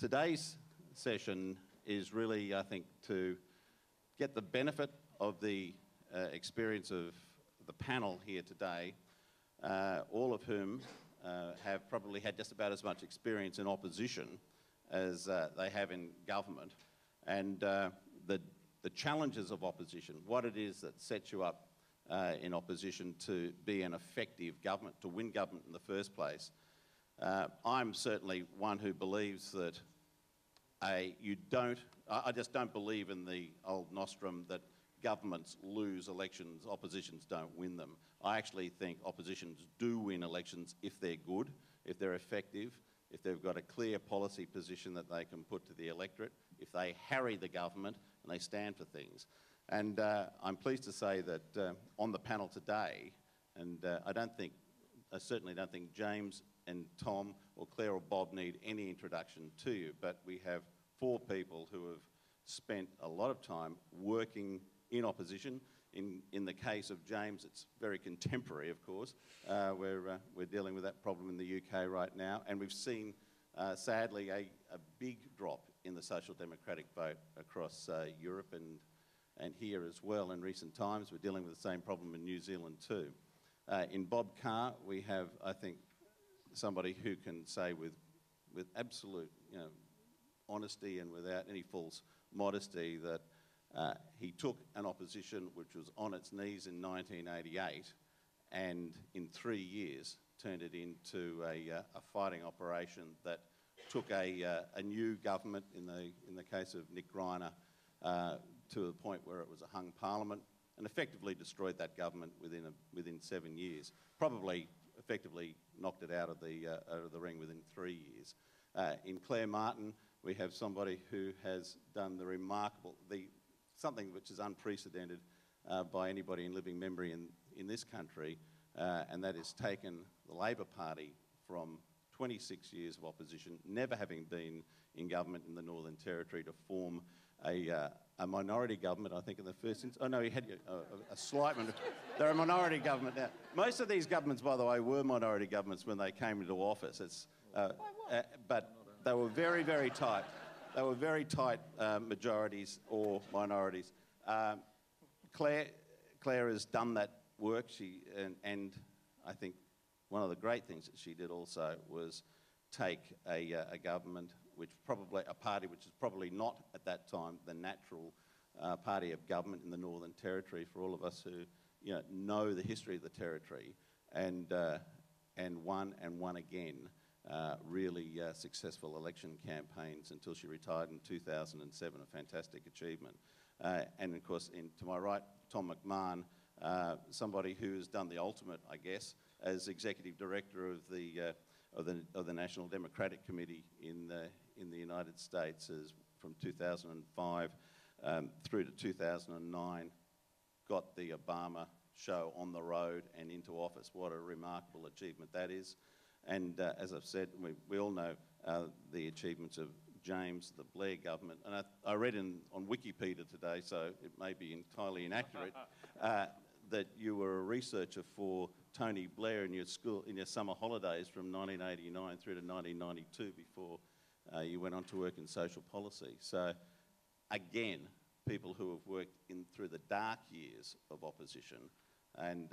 Today's session is really, I think, to get the benefit of the experience of the panel here today, all of whom have probably had just about as much experience in opposition as they have in government, and the challenges of opposition, what it is that sets you up in opposition to be an effective government, to win government in the first place. I'm certainly one who believes that I just don't believe in the old nostrum that governments lose elections, oppositions don't win them. I actually think oppositions do win elections if they're good, if they're effective, if they've got a clear policy position that they can put to the electorate, if they harry the government and they stand for things. And I'm pleased to say that on the panel today, and I certainly don't think James and Tom or Claire or Bob need any introduction to you, but we have 4 people who have spent a lot of time working in opposition. In the case of James, it's very contemporary, of course. We're dealing with that problem in the UK right now, and we've seen, sadly, a big drop in the social democratic vote across Europe and here as well in recent times. We're dealing with the same problem in New Zealand too. In Bob Carr, we have, I think, somebody who can say with absolute honesty and without any false modesty that he took an opposition which was on its knees in 1988 and in 3 years turned it into a fighting operation that took a new government, in the case of Nick Greiner, to the point where it was a hung parliament, and effectively destroyed that government within 7 years. Probably effectively knocked it out of the ring within 3 years. In Clare Martin, we have somebody who has done the remarkable, something which is unprecedented by anybody in living memory in this country, and that is taken the Labor Party from 26 years of opposition, never having been in government in the Northern Territory, to form a minority government, I think, in the first instance. Oh no, he had a slight minority. They're a minority government now. Most of these governments, by the way, were minority governments when they came into office. But they were very, very tight. They were very tight majorities or minorities. Claire has done that work. And I think one of the great things that she did also was take a government, a party which is probably not at that time the natural party of government in the Northern Territory for all of us who know the history of the Territory, and won again really successful election campaigns until she retired in 2007, a fantastic achievement. And of course, to my right, Tom McMahon, somebody who's done the ultimate, I guess, as Executive Director of the National Democratic Committee in the United States, from 2005 through to 2009, got the Obama show on the road and into office. What a remarkable achievement that is. And as I've said, we all know the achievements of James, the Blair government. And I read on Wikipedia today, so it may be entirely inaccurate, that you were a researcher for Tony Blair in your summer holidays from 1989 through to 1992 before you went on to work in social policy. So again, people who have worked through the dark years of opposition and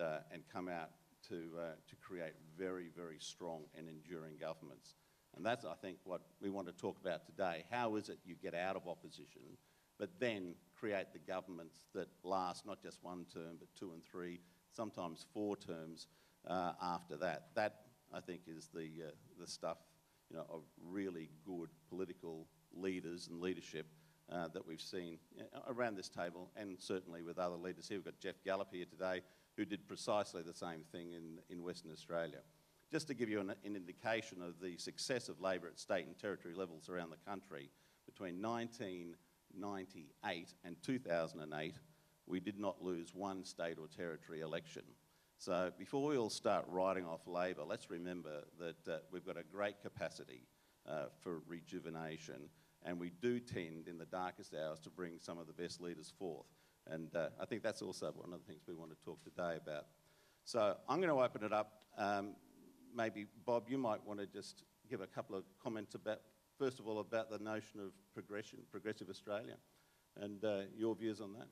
come out to create very, very strong and enduring governments. And that's, I think, what we want to talk about today. How is it you get out of opposition, but then create the governments that last not just 1 term, but 2 and 3, sometimes 4 terms after that. That, I think, is the stuff of really good political leaders and leadership that we've seen around this table, and certainly with other leaders here. We've got Jeff Gallop here today, who did precisely the same thing in Western Australia. Just to give you an indication of the success of Labor at state and territory levels around the country, between 1998 and 2008, we did not lose 1 state or territory election. So before we all start writing off Labor, let's remember that we've got a great capacity for rejuvenation, and we do tend, in the darkest hours, to bring some of the best leaders forth. And I think that's also one of the things we want to talk today about. So I'm going to open it up. Maybe, Bob, you might want to just give a couple of comments about first of all, about the notion of progressive Australia, and your views on that.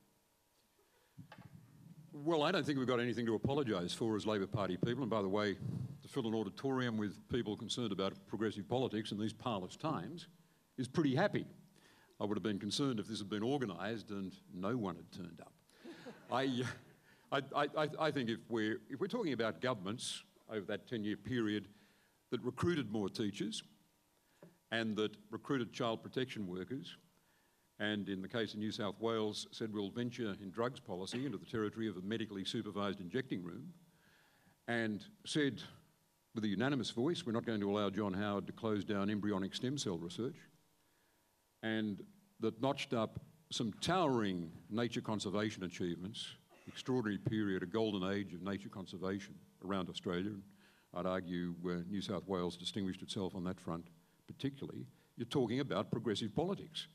Well, I don't think we've got anything to apologise for as Labor Party people. And by the way, to fill an auditorium with people concerned about progressive politics in these parlous times is pretty happy. I would have been concerned if this had been organised and no one had turned up. I think if we're talking about governments over that 10-year period that recruited more teachers and that recruited child protection workers, and in the case of New South Wales said we'll venture in drugs policy into the territory of a medically supervised injecting room, and said with a unanimous voice we're not going to allow John Howard to close down embryonic stem cell research, and that notched up some towering nature conservation achievements, extraordinary period, a golden age of nature conservation around Australia. And I'd argue New South Wales distinguished itself on that front particularly. You're talking about progressive politics.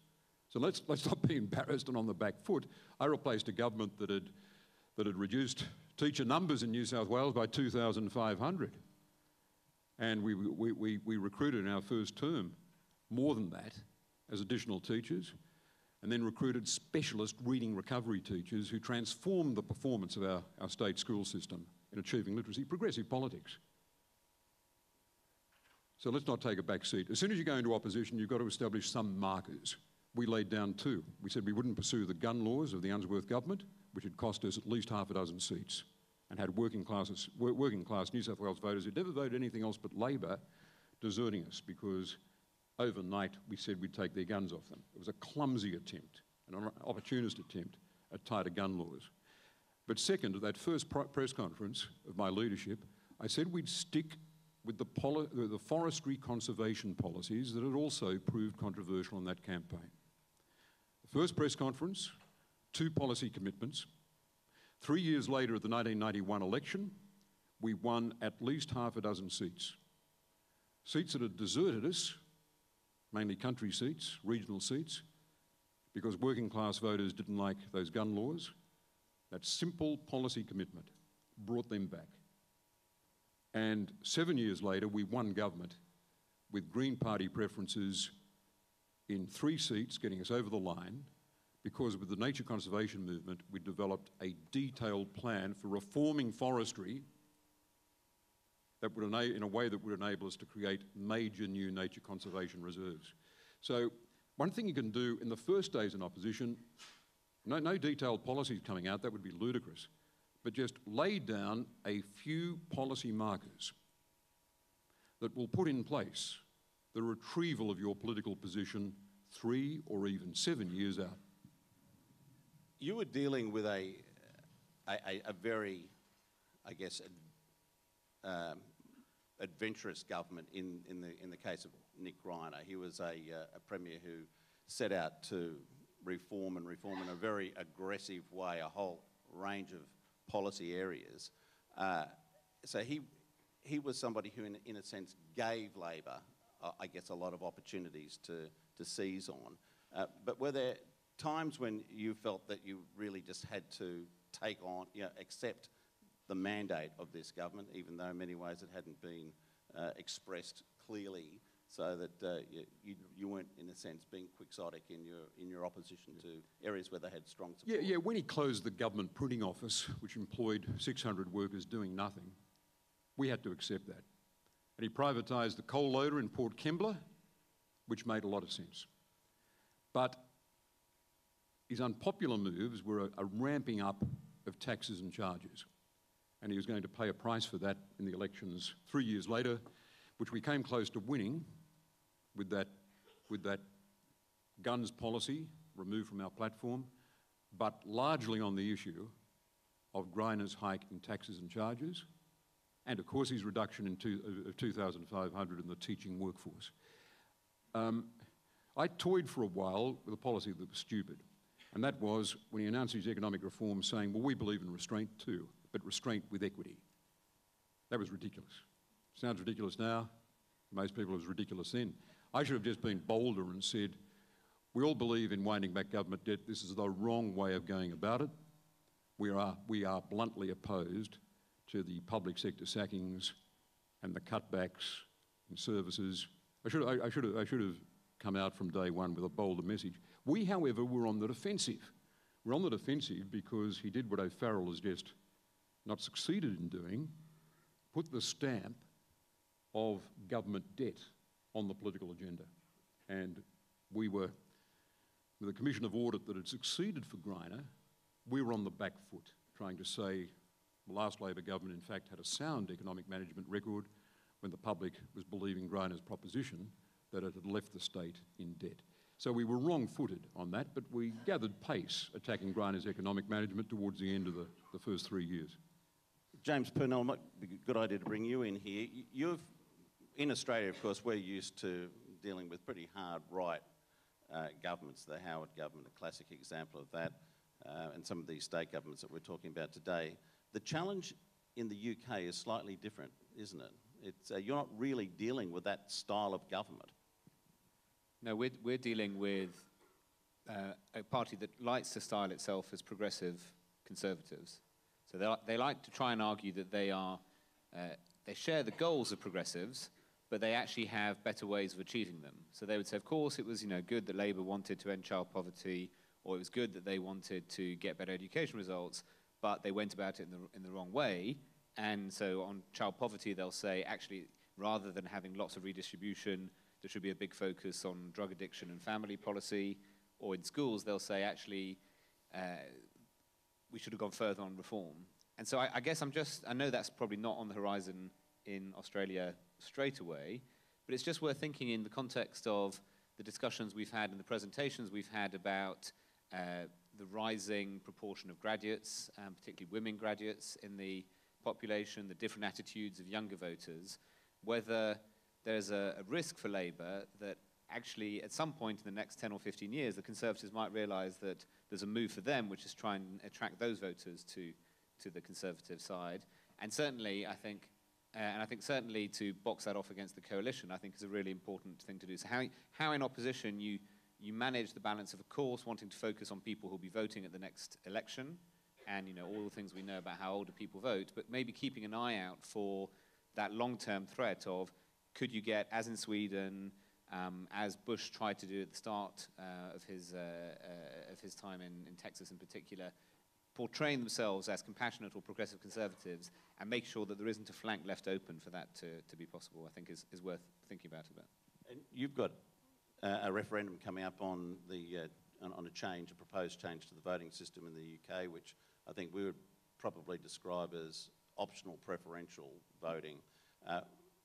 So let's not be embarrassed and on the back foot. I replaced a government that had reduced teacher numbers in New South Wales by 2,500. And we recruited in our first term more than that as additional teachers, and then recruited specialist reading recovery teachers who transformed the performance of our state school system in achieving literacy. Progressive politics. So let's not take a back seat. As soon as you go into opposition, you've got to establish some markers. We laid down two. We said we wouldn't pursue the gun laws of the Unsworth government, which had cost us at least half a dozen seats, and had working class New South Wales voters who'd never voted anything else but Labor deserting us because overnight we said we'd take their guns off them. It was a clumsy attempt, an opportunist attempt at tighter gun laws. But second, at that first press conference of my leadership, I said we'd stick with the forestry conservation policies that had also proved controversial in that campaign. The first press conference, 2 policy commitments. 3 years later at the 1991 election, we won at least half a dozen seats. Seats that had deserted us, mainly country seats, regional seats, because working class voters didn't like those gun laws. That simple policy commitment brought them back. And 7 years later, we won government with Green Party preferences in 3 seats, getting us over the line, because with the nature conservation movement, we developed a detailed plan for reforming forestry that would in a way that would enable us to create major new nature conservation reserves. So one thing you can do in the first days in opposition, no detailed policies coming out, that would be ludicrous, but just lay down a few policy markers that will put in place the retrieval of your political position 3 or even 7 years out. You were dealing with a very, I guess, adventurous government in the case of Nick Greiner. He was a premier who set out to reform in a very aggressive way, a whole range of policy areas. So he was somebody who, in a sense, gave Labor, I guess, a lot of opportunities to seize on. But were there times when you felt that you really just had to take on, accept the mandate of this government, even though in many ways it hadn't been expressed clearly, so that you weren't, in a sense, being quixotic in your opposition to areas where they had strong support? Yeah. When he closed the government printing office, which employed 600 workers doing nothing, we had to accept that. And he privatised the coal loader in Port Kembla, which made a lot of sense. But his unpopular moves were a ramping up of taxes and charges. And he was going to pay a price for that in the elections 3 years later, which we came close to winning with that guns policy removed from our platform, but largely on the issue of Greiner's hike in taxes and charges, and of course his reduction of 2,500 in the teaching workforce. I toyed for a while with a policy that was stupid, and that was when he announced his economic reform saying, well, we believe in restraint too, but restraint with equity. That was ridiculous. Sounds ridiculous now. Most people, it was ridiculous then. I should have just been bolder and said, we all believe in winding back government debt. This is the wrong way of going about it. We are bluntly opposed to the public sector sackings and the cutbacks in services. I should have come out from day one with a bolder message. We, however, were on the defensive. We're on the defensive because he did what O'Farrell has just not succeeded in doing, put the stamp of government debt on the political agenda. And we were, with a Commission of Audit that had succeeded for Greiner, we were on the back foot, trying to say the last Labor government, in fact, had a sound economic management record when the public was believing Greiner's proposition that it had left the state in debt. So we were wrong-footed on that, but we gathered pace attacking Greiner's economic management towards the end of the first 3 years. James Purnell, might be a good idea to bring you in here. In Australia, of course, we're used to dealing with pretty hard right governments. The Howard government, a classic example of that, and some of these state governments that we're talking about today. The challenge in the UK is slightly different, isn't it? It's, you're not really dealing with that style of government. No, we're dealing with a party that likes to style itself as progressive conservatives. So they like to try and argue that they share the goals of progressives, but they actually have better ways of achieving them. So they would say, of course, it was good that Labour wanted to end child poverty, or it was good that they wanted to get better education results, but they went about it in the wrong way. And so on child poverty, they'll say, actually, rather than having lots of redistribution, there should be a big focus on drug addiction and family policy. Or in schools, they'll say, actually, we should have gone further on reform. And so I guess I know that's probably not on the horizon in Australia straight away, but it's just worth thinking in the context of the discussions we've had and the presentations we've had about the rising proportion of graduates, particularly women graduates in the population, the different attitudes of younger voters, whether there's a risk for Labour that actually at some point in the next 10 or 15 years, the Conservatives might realise that there's a move for them, which is try and attract those voters to the Conservative side. And certainly, I think certainly to box that off against the coalition, I think is a really important thing to do. So how in opposition you manage the balance of course, wanting to focus on people who'll be voting at the next election, and all the things we know about how older people vote, but maybe keeping an eye out for that long-term threat of, could you get, as in Sweden, as Bush tried to do at the start of his time in Texas in particular, portraying themselves as compassionate or progressive conservatives, and make sure that there isn't a flank left open for that to be possible, I think is worth thinking about a bit. And you've got a referendum coming up on a proposed change to the voting system in the UK, which I think we would probably describe as optional preferential voting.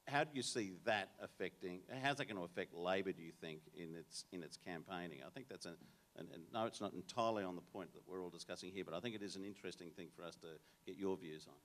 How do you see that affecting? How's that going to affect Labor, do you think, in its campaigning? I think that's and no, it's not entirely on the point that we're all discussing here, but I think it is an interesting thing for us to get your views on.